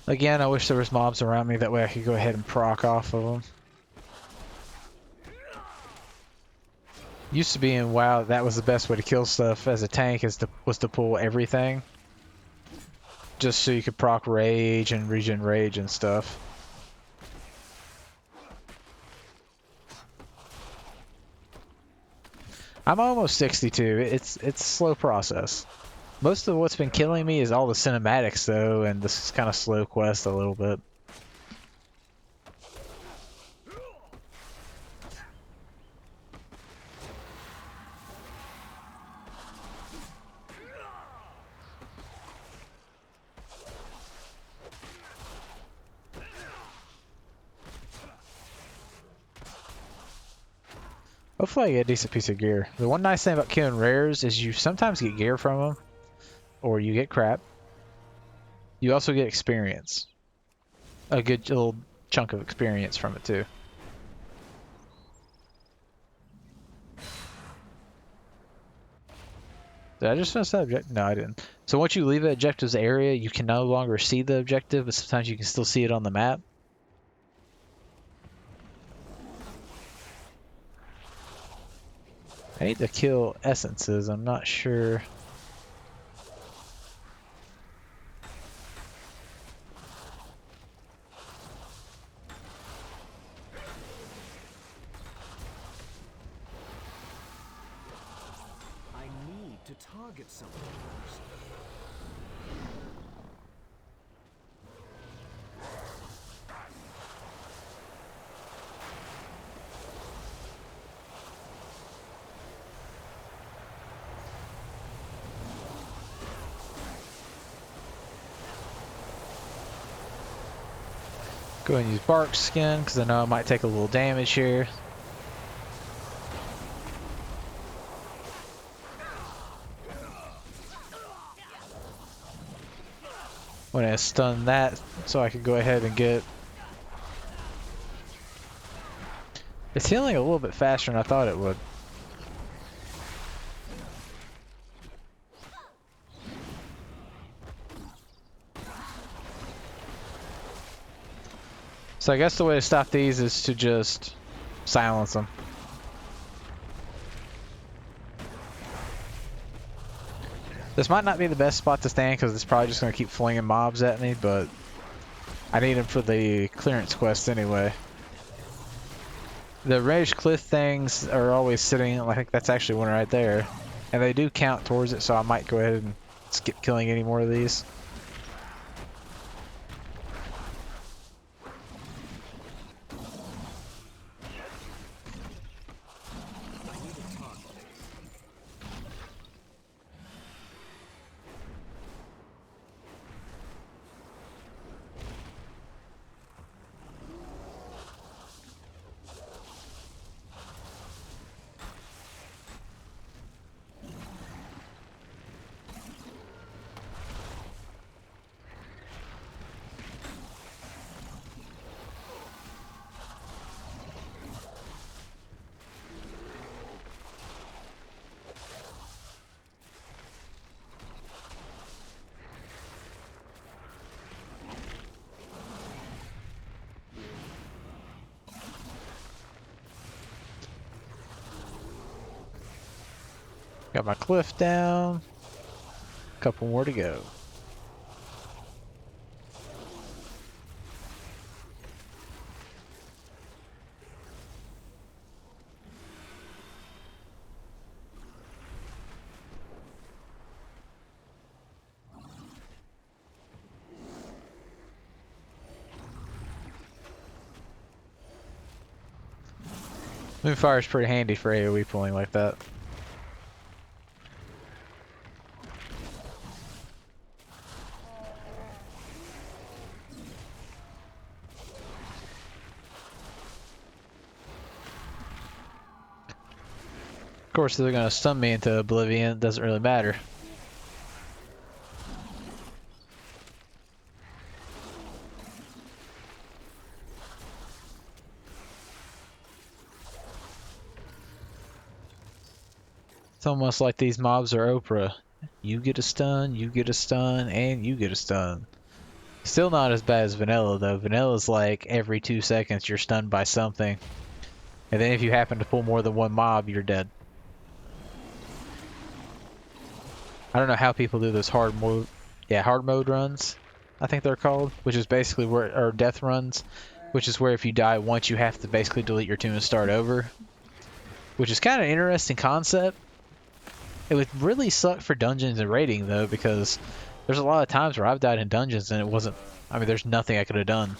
Again, I wish there was mobs around me, that way I could go ahead and proc off of them. Used to be in WoW, that was the best way to kill stuff as a tank, was to pull everything. Just so you could proc rage and regen rage and stuff. I'm almost 62, it's a slow process. Most of what's been killing me is all the cinematics though, and this is kind of slow quest a little bit. Hopefully I get a decent piece of gear. The one nice thing about killing rares is you sometimes get gear from them, or you get crap. You also get experience. A good little chunk of experience from it too. Did I just finish that objective? No, I didn't. So once you leave the objective's area, you can no longer see the objective, but sometimes you can still see it on the map. I need to kill essences, I'm not sure. I need to target something first. Go ahead and use bark skin because I know I might take a little damage here. I'm gonna stun that so I can go ahead and get. It's healing a little bit faster than I thought it would. So I guess the way to stop these is to just silence them. This might not be the best spot to stand because it's probably just going to keep flinging mobs at me, but I need them for the clearance quest anyway. The reddish cliff things are always sitting, I think that's actually one right there. And they do count towards it, so I might go ahead and skip killing any more of these. Got my cliff down. Couple more to go. Moonfire is pretty handy for AoE pulling like that. Of course, they're going to stun me into oblivion. It doesn't really matter. It's almost like these mobs are Oprah. You get a stun, you get a stun, and you get a stun. Still not as bad as vanilla though. Vanilla's like every 2 seconds you're stunned by something. And then if you happen to pull more than one mob, you're dead. I don't know how people do those hard mode runs, I think they're called, which is basically where, or death runs, which is where if you die once you have to basically delete your tune and start over. Which is kind of an interesting concept. It would really suck for dungeons and raiding though, because there's a lot of times where I've died in dungeons and it wasn't, I mean there's nothing I could have done.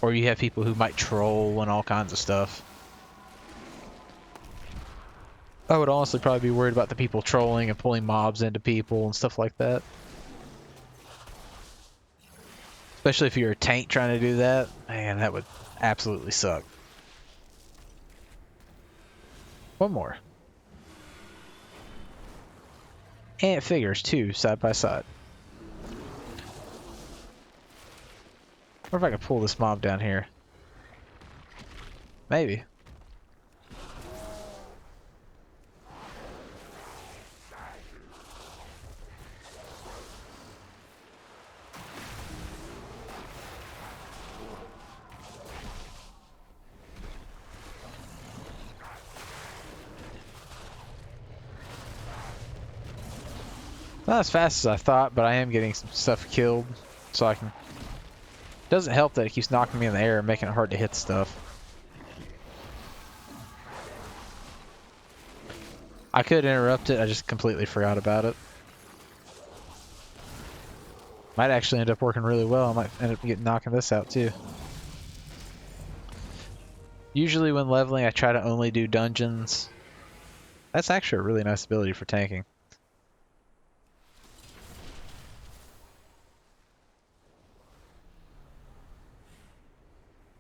Or you have people who might troll and all kinds of stuff. I would honestly probably be worried about the people trolling and pulling mobs into people and stuff like that. Especially if you're a tank trying to do that. Man, that would absolutely suck. One more. And figures too, side by side. I wonder if I can pull this mob down here. Maybe. Not as fast as I thought, but I am getting some stuff killed, so I can... Doesn't help that it keeps knocking me in the air and making it hard to hit stuff. I could interrupt it, I just completely forgot about it. Might actually end up working really well. I might end up knocking this out too. Usually when leveling, I try to only do dungeons. That's actually a really nice ability for tanking.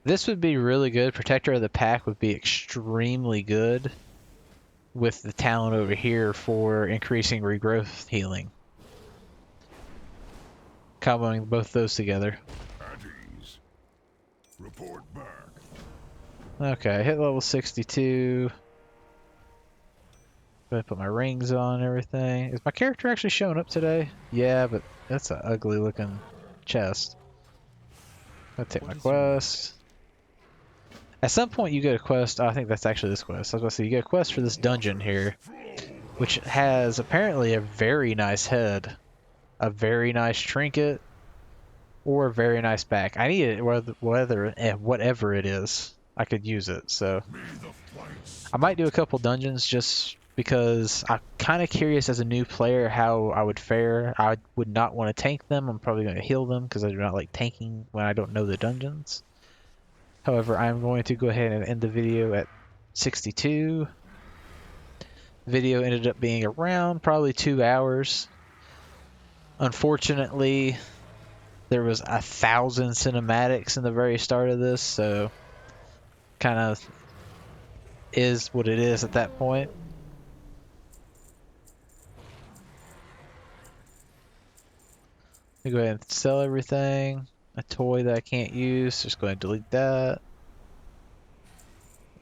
This would be really good. Protector of the Pack would be extremely good with the talent over here for increasing regrowth healing. Comboing both those together. At ease. Report back. Okay, hit level 62. Gonna put my rings on and everything. Is my character actually showing up today? Yeah, but that's an ugly looking chest. I'll take my quest. At some point you get a quest. Oh, I think that's actually this quest. I was about to say you get a quest for this dungeon here, which has apparently a very nice head, a very nice trinket, or a very nice back. I need it whatever it is. I could use it, so I might do a couple dungeons just because I'm kind of curious as a new player how I would fare. I would not want to tank them. I'm probably going to heal them because I do not like tanking when I don't know the dungeons. However, I'm going to go ahead and end the video at 62. Video ended up being around probably 2 hours. Unfortunately, there was 1,000 cinematics in the very start of this, so kind of is what it is at that point. Let me go ahead and sell everything. A toy that I can't use, just go ahead and delete that.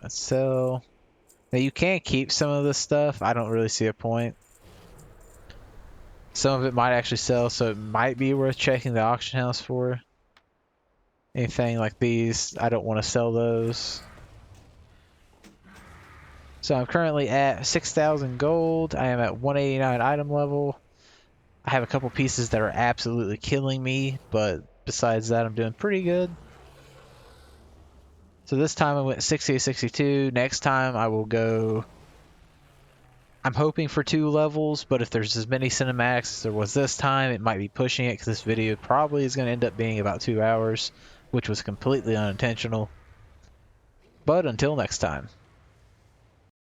Let's sell. Now you can keep some of this stuff. I don't really see a point. Some of it might actually sell, so it might be worth checking the auction house for. Anything like these, I don't want to sell those. So I'm currently at 6,000 gold. I am at 189 item level. I have a couple pieces that are absolutely killing me, but besides that, I'm doing pretty good. So this time I went 60 to 62. Next time I will go... I'm hoping for 2 levels, but if there's as many cinematics as there was this time, it might be pushing it because this video probably is going to end up being about 2 hours, which was completely unintentional. But until next time.